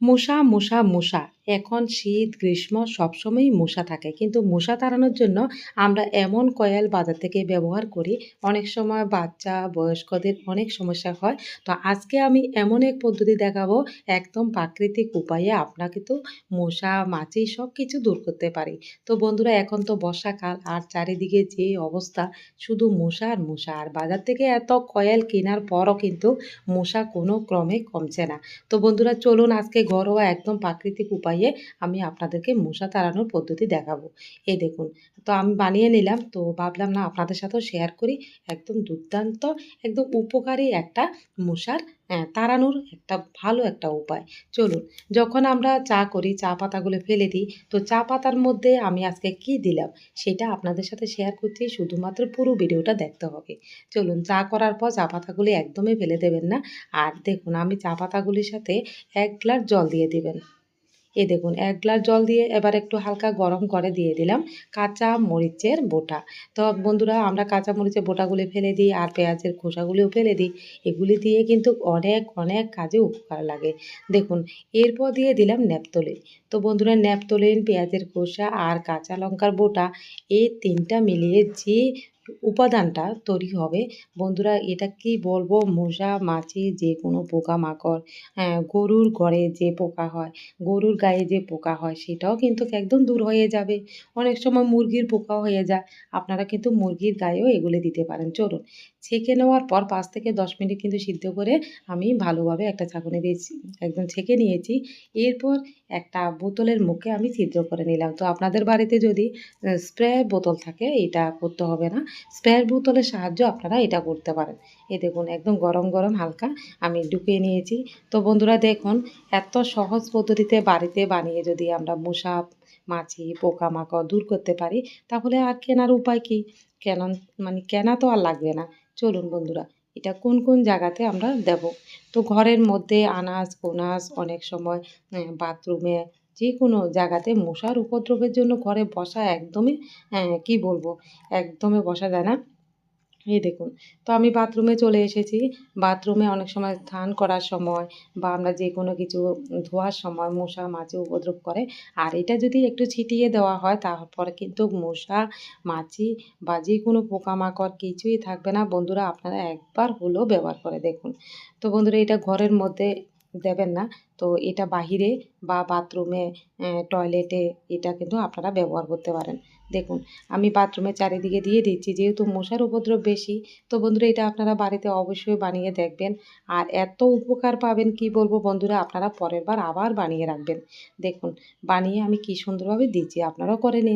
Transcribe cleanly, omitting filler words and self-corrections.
মশা, মশা, মশা। এখন শীত, গ্রীষ্ম সবসময়ই মশা থাকে। কিন্তু মশা তাড়ানোর জন্য আমরা এমন কয়েল বাজার থেকে ব্যবহার করি, অনেক সময় বাচ্চা, বয়স্কদের অনেক সমস্যা হয়। তো আজকে আমি এমন এক পদ্ধতি দেখাবো, একদম প্রাকৃতিক উপায়ে আপনাকে তো মশা, মাছি সবকিছু দূর করতে পারি। তো বন্ধুরা এখন তো বর্ষাকাল আর চারিদিকে যে অবস্থা শুধু মশা আর মশা। আর বাজার থেকে এত কয়েল কেনার পরও কিন্তু মশা কোনো ক্রমে কমছে না। তো বন্ধুরা চলুন আজকে ঘরোয়া একদম প্রাকৃতিক উপায়ে আমি আপনাদেরকে মশা তাড়ানোর পদ্ধতি দেখাবো। এই দেখুন, তো আমি বানিয়ে নিলাম, তো ভাবলাম না আপনাদের সাথেও শেয়ার করি। একদম দুর্দান্ত, একদম উপকারী একটা মশার তাড়ানোর একটা ভালো একটা উপায়। চলুন, যখন আমরা চা করি চা পাতাগুলো ফেলে দিই, তো চা পাতার মধ্যে আমি আজকে কি দিলাম সেটা আপনাদের সাথে শেয়ার করছি, শুধুমাত্র পুরো ভিডিওটা দেখতে হবে। চলুন, চা করার পর চা পাতাগুলি একদমই ফেলে দেবেন না। আর দেখুন আমি চা পাতাগুলির সাথে ১ গ্লাস জল দিয়ে দিবেন। এই দেখুন ১ গ্লাস জল দিয়ে এবার একটু হালকা গরম করে দিয়ে দিলাম কাঁচা মরিচের বোটা। তো বন্ধুরা আমরা কাঁচা মরিচের বোটাগুলি ফেলে দিই আর পেঁয়াজের খোসাগুলিও ফেলে দিই। এগুলি দিয়ে কিন্তু অনেক, অনেক কাজে উপকার লাগে। দেখুন এরপর দিয়ে দিলাম ন্যাপথলিন। তো বন্ধুরা ন্যাপথলিন, পেঁয়াজের খোসা আর কাঁচা লঙ্কার বোটা, এই ৩ টা মিলিয়ে যে উপাদানটা তৈরি হবে, বন্ধুরা এটা কি বলবো, মশা, মাছি, যেকোনো পোকামাকড়, গরুর ঘরে যে পোকা হয়, গরুর গায়ে যে পোকা হয় সেটাও কিন্তু একদম দূর হয়ে যাবে। অনেক সময় মুরগির পোকাও হয়ে যায়। আপনারা কিন্তু মুরগির গায়েও এগুলি দিতে পারেন। চলুন, ছেঁকে নেওয়ার পর ৫ থেকে ১০ মিনিট কিন্তু সিদ্ধ করে আমি ভালোভাবে একটা ছাঁকনি দিয়ে একদম ছেঁকে নিয়েছি। এরপর একটা বোতলের মুখে আমি ছিদ্র করে নিলাম। তো আপনাদের বাড়িতে যদি স্প্রে বোতল থাকে এটা করতে হবে না। স্প্রে বোতলের সাহায্যে আপনারা এটা করতে পারেন। এই দেখুন একদম গরম, গরম হালকা আমি ঢুকিয়ে নিয়েছি। তো বন্ধুরা দেখুন, এত সহজ পদ্ধতিতে বাড়িতে বানিয়ে যদি আমরা মশা, মাছি, পোকামাকড় দূর করতে পারি, তাহলে আর কেনার উপায় কি? কেন, মানে কেনা তো আর লাগবে না। চলুন বন্ধুরা, এটা কোন, কোন জায়গাতে আমরা দেব? তো ঘরের মধ্যে আনাজ-কোনাজ, অনেক সময় বাথরুমে, যেকোনো জায়গাতে মশার উপদ্রবের জন্য ঘরে বসা একদমই কি বলবো, একদমই বসা যায় না। এই দেখুন, তো আমি বাথরুমে চলে এসেছি। বাথরুমে অনেক সময় স্নান করার সময় বা আমরা যেকোনো কিছু ধোয়ার সময় মশা, মাছি উপদ্রব করে। আর এটা যদি একটু ছিটিয়ে দেওয়া হয় তারপরে কিন্তু মশা, মাছি বা যেকোনো পোকামাকড় কিছুই থাকবে না। বন্ধুরা আপনারা একবার হলেও ব্যবহার করে দেখুন। তো বন্ধুরা এটা ঘরের মধ্যে দেবেন না। তো এটা বাহিরে বা বাথরুমে, টয়লেটে এটা কিন্তু আপনারা ব্যবহার করতে পারেন। দেখুন আমি বাথরুমের চারিদিকে দিয়ে দিচ্ছি, যেহেতু মশার উপদ্রব বেশি। তো বন্ধুরা এটা আপনারা বাড়িতে অবশ্যই বানিয়ে দেখবেন। আর এত উপকার পাবেন কি বলবো বন্ধুরা, আপনারা পরের বার আবার বানিয়ে রাখবেন। দেখুন বানিয়ে আমি কি সুন্দরভাবে দিচ্ছি, আপনারাও করে নিন।